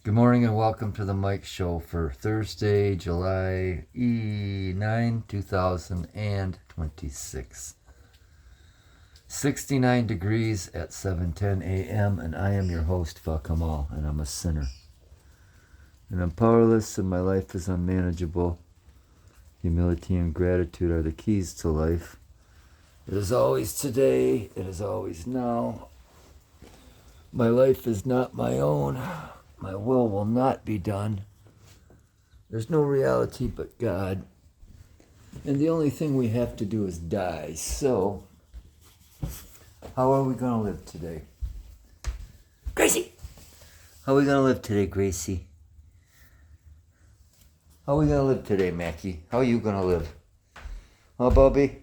Good morning and welcome to the Mike Show for Thursday, July 9, 2026. 69 degrees at 7:10 a.m. and I am your host, Fakamal, and I'm a sinner. And I'm powerless and my life is unmanageable. Humility and gratitude are the keys to life. It is always today, it is always now. My life is not my own. My will not be done. There's no reality but God. And the only thing we have to do is die. So, how are we going to live today? Gracie! How are we going to live today, Gracie? How are we going to live today, Mackie? How are you going to live? Huh, Bobby?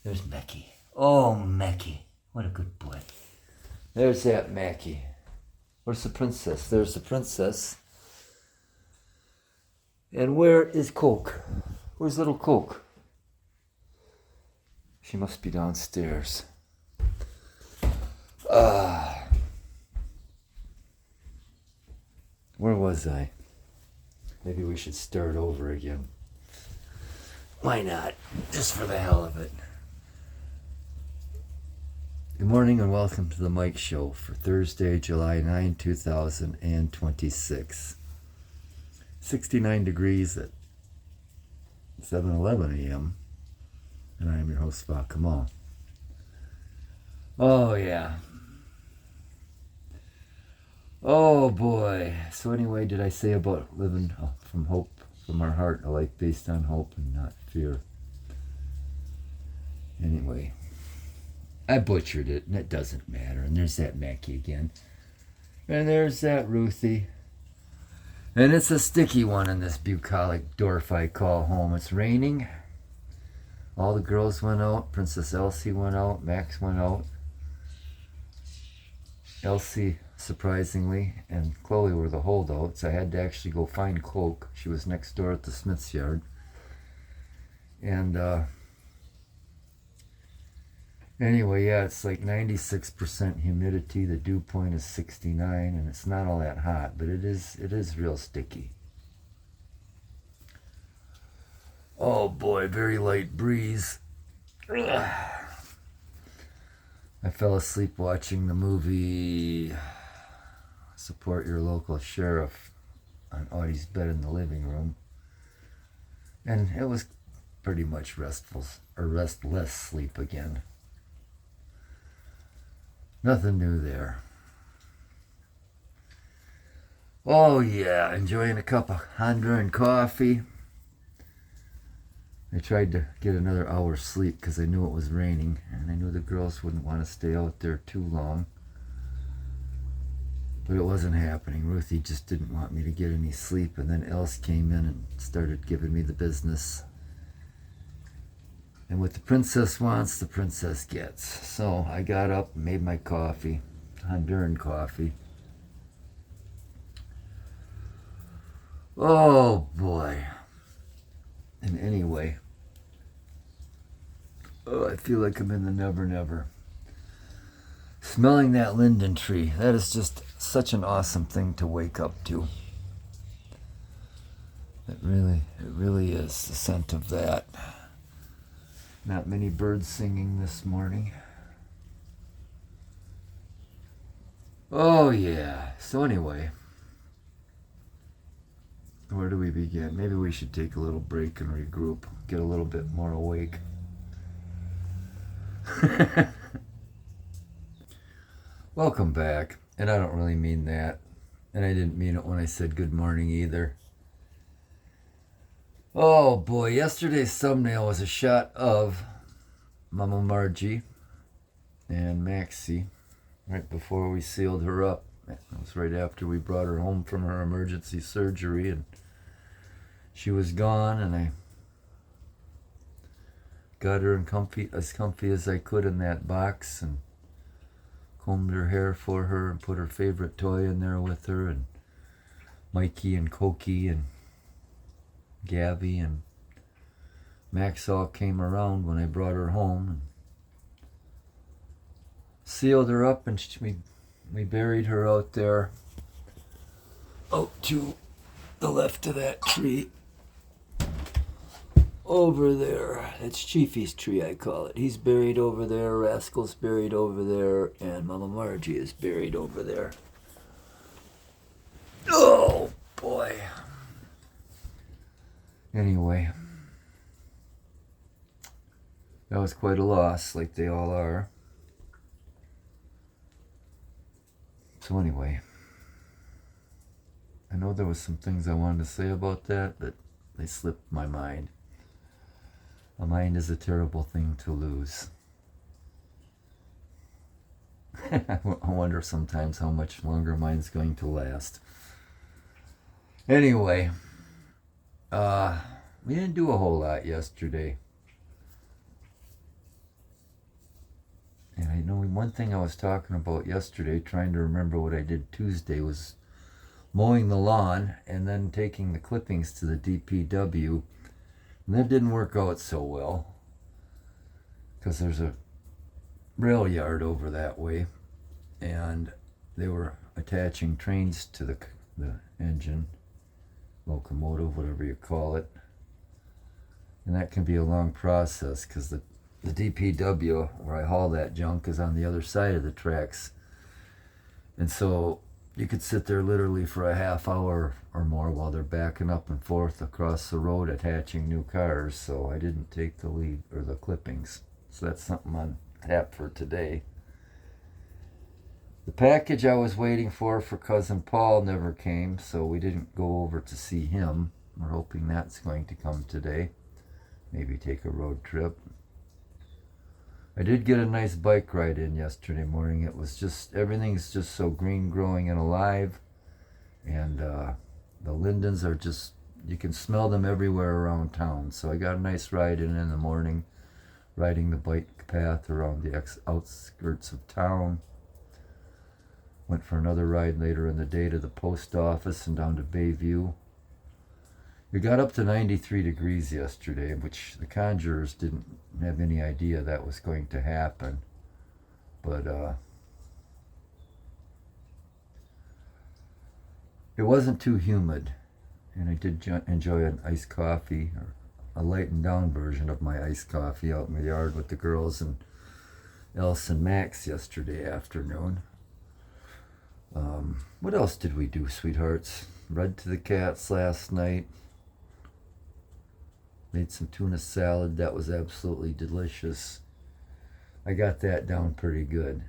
There's Mackie. Oh, Mackie. What a good boy. There's that Mackie. Where's the princess? There's the princess. And where is Coke? Where's little Coke? She must be downstairs. Where was I? Maybe we should start over again. Why not? Just for the hell of it. Good morning and welcome to the Mike Show for Thursday, July 9, 2026. 69 degrees at 7:11 a.m. and I am your host, Vah Kamal. Oh, yeah. Oh, boy. So anyway, did I say about living from hope, from our heart, a life based on hope and not fear? Anyway. I butchered it, and it doesn't matter. And there's that Mackie again. And there's that Ruthie. And it's a sticky one in this bucolic dwarf I call home. It's raining. All the girls went out. Princess Elsie went out. Max went out. Elsie, surprisingly, and Chloe were the holdouts. I had to actually go find Cloak. She was next door at the Smith's yard. And, anyway, yeah, it's like 96% humidity. The dew point is 69, and it's not all that hot, but it is real sticky. Oh boy, very light breeze. Ugh. I fell asleep watching the movie Support Your Local Sheriff on Audie's bed in the living room. And it was pretty much restless sleep again. Nothing new there. Oh yeah, enjoying a cup of Honduran coffee. I tried to get another hour's sleep because I knew it was raining and I knew the girls wouldn't want to stay out there too long. But it wasn't happening. Ruthie just didn't want me to get any sleep, and then Else came in and started giving me the business. And what the princess wants, the princess gets. So I got up and made my coffee, Honduran coffee. Oh boy. And anyway, I feel like I'm in the Never Never. Smelling that linden tree, that is just such an awesome thing to wake up to. It really is, the scent of that. Not many birds singing this morning. Oh yeah. So anyway, where do we begin? Maybe we should take a little break and regroup, get a little bit more awake. Welcome back. And I don't really mean that. And I didn't mean it when I said good morning either. Oh boy, yesterday's thumbnail was a shot of Mama Margie and Maxie right before we sealed her up. It was right after we brought her home from her emergency surgery, and she was gone, and I got her as comfy as I could in that box and combed her hair for her and put her favorite toy in there with her, and Mikey and Koki and Gabby and Max all came around when I brought her home and sealed her up, and we buried her out there out to the left of that tree. Over there. That's Chiefy's tree, I call it. He's buried over there, Rascal's buried over there, and Mama Margie is buried over there. Oh, boy. Anyway. That was quite a loss, like they all are. So anyway. I know there was some things I wanted to say about that, but they slipped my mind. A mind is a terrible thing to lose. I wonder sometimes how much longer mine's going to last. Anyway, we didn't do a whole lot yesterday. And I know one thing I was talking about yesterday, trying to remember what I did Tuesday, was mowing the lawn and then taking the clippings to the DPW. And that didn't work out so well because there's a rail yard over that way, and they were attaching trains to the engine, locomotive, whatever you call it. And that can be a long process because the DPW, where I haul that junk, is on the other side of the tracks. And so you could sit there literally for a half hour or more while they're backing up and forth across the road attaching new cars. So I didn't take the lead or the clippings. So that's something on tap for today. The package I was waiting for Cousin Paul never came, so we didn't go over to see him. We're hoping that's going to come today. Maybe take a road trip. I did get a nice bike ride in yesterday morning. It was just, everything's just so green, growing, and alive. And the lindens are just, you can smell them everywhere around town. So I got a nice ride in the morning, riding the bike path around the outskirts of town. Went for another ride later in the day to the post office and down to Bayview. We got up to 93 degrees yesterday, which the conjurers didn't have any idea that was going to happen. But it wasn't too humid, and I did enjoy an iced coffee, or a lightened down version of my iced coffee out in the yard with the girls and Else and Max yesterday afternoon. What else did we do, sweethearts? Read to the cats last night. Made some tuna salad. That was absolutely delicious. I got that down pretty good.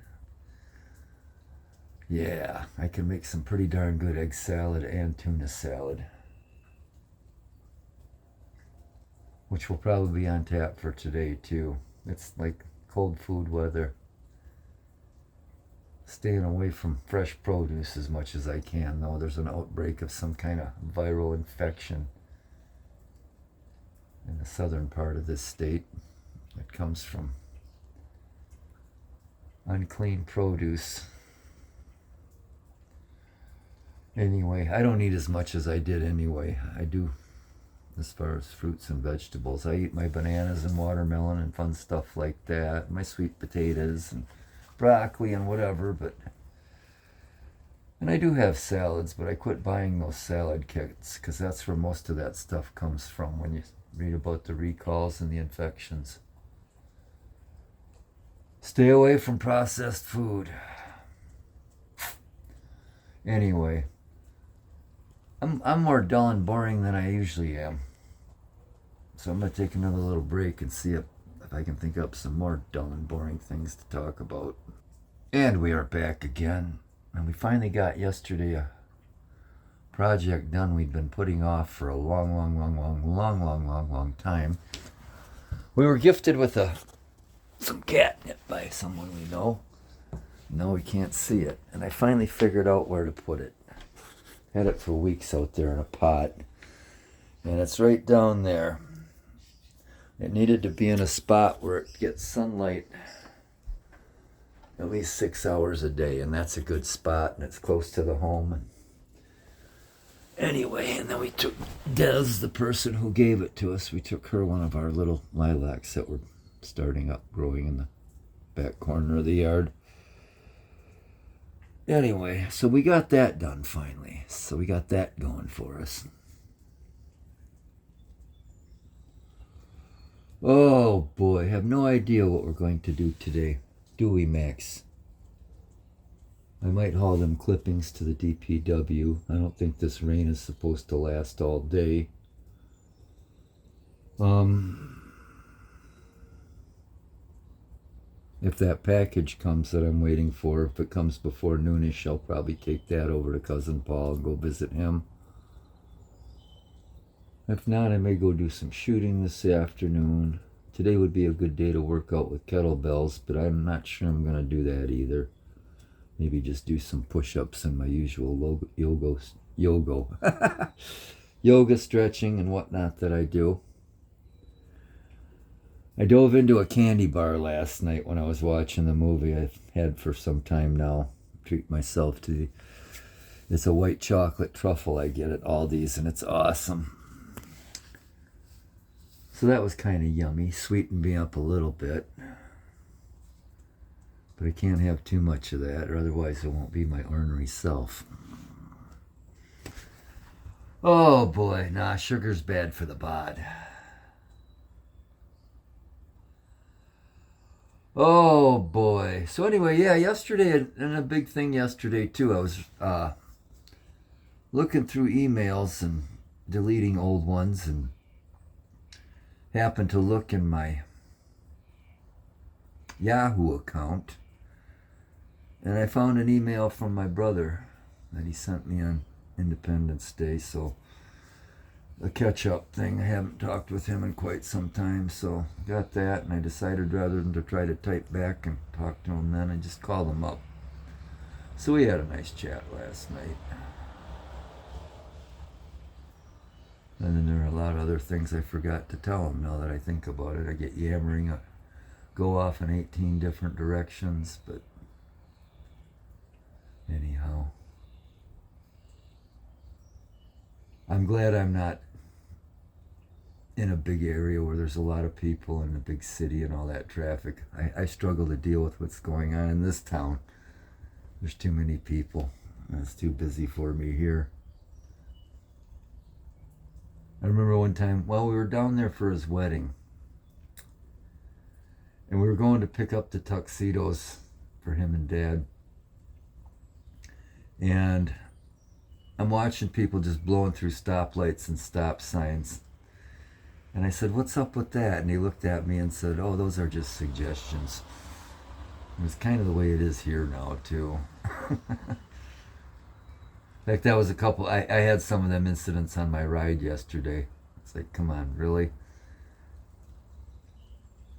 Yeah, I can make some pretty darn good egg salad and tuna salad, which will probably be on tap for today too. It's like cold food weather. Staying away from fresh produce as much as I can, though. There's an outbreak of some kind of viral infection in the southern part of this state. It comes from unclean produce. Anyway, I don't eat as much as I did anyway. I do, as far as fruits and vegetables. I eat my bananas and watermelon and fun stuff like that. My sweet potatoes and broccoli and whatever, and I do have salads, but I quit buying those salad kits because that's where most of that stuff comes from when you read about the recalls and the infections. Stay away from processed food. Anyway, I'm more dull and boring than I usually am. So I'm going to take another little break and see if I can think up some more dull and boring things to talk about. And we are back again. And we finally got yesterday a project done we'd been putting off for a long time. We were gifted with some catnip by someone we know. No, we can't see it. And I finally figured out where to put it. Had it for weeks out there in a pot. And it's right down there. It needed to be in a spot where it gets sunlight at least 6 hours a day, and that's a good spot, and it's close to the home. Anyway, and then we took Des, the person who gave it to us, we took her one of our little lilacs that were starting up, growing in the back corner of the yard. Anyway, so we got that done finally. So we got that going for us. Oh boy, have no idea what we're going to do today. Do we, Max? I might haul them clippings to the DPW. I don't think this rain is supposed to last all day. If that package comes that I'm waiting for, if it comes before noonish, I'll probably take that over to Cousin Paul and go visit him. If not, I may go do some shooting this afternoon. Today would be a good day to work out with kettlebells, but I'm not sure I'm going to do that either. Maybe just do some push-ups and my usual yoga stretching and whatnot that I do. I dove into a candy bar last night when I was watching the movie I've had for some time now. Treat myself to it's a white chocolate truffle I get at Aldi's, and it's awesome. So that was kind of yummy. Sweetened me up a little bit. But I can't have too much of that, or otherwise it won't be my ornery self. Oh boy, nah, sugar's bad for the bod. Oh boy. So anyway, yeah, yesterday, and a big thing yesterday too, I was looking through emails and deleting old ones, and happened to look in my Yahoo account, and I found an email from my brother that he sent me on Independence Day, so a catch-up thing. I haven't talked with him in quite some time, so got that, and I decided rather than to try to type back and talk to him then, I just called him up. So we had a nice chat last night. And then there are a lot of other things I forgot to tell him now that I think about it. I get yammering, go off in 18 different directions, but anyhow. I'm glad I'm not in a big area where there's a lot of people in a big city and all that traffic. I struggle to deal with what's going on in this town. There's too many people. It's too busy for me here. I remember one time, we were down there for his wedding, and we were going to pick up the tuxedos for him and Dad, and I'm watching people just blowing through stoplights and stop signs, and I said, "What's up with that?" And he looked at me and said, "Oh, those are just suggestions." It was kind of the way it is here now too. In fact, that was a couple. I had some of them incidents on my ride yesterday. It's like, come on, really?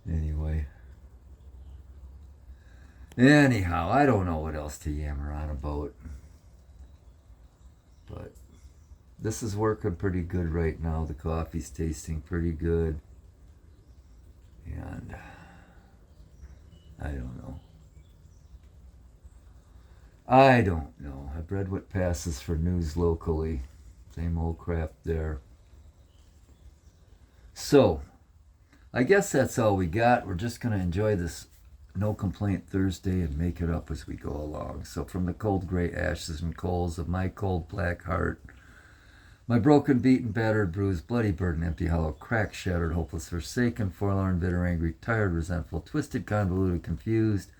Anyway. Anyhow, I don't know what else to yammer on about. But this is working pretty good right now. The coffee's tasting pretty good. And I don't know. I've read what passes for news locally. Same old crap there. So, I guess that's all we got. We're just going to enjoy this No Complaint Thursday and make it up as we go along. So from the cold gray ashes and coals of my cold black heart, my broken, beaten, battered, bruised, bloody, burdened, empty, hollow, cracked, shattered, hopeless, forsaken, forlorn, bitter, angry, tired, resentful, twisted, convoluted, confused,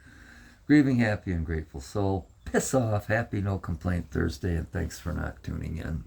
grieving, happy, and grateful soul. Piss off. Happy No Complaint Thursday, and thanks for not tuning in.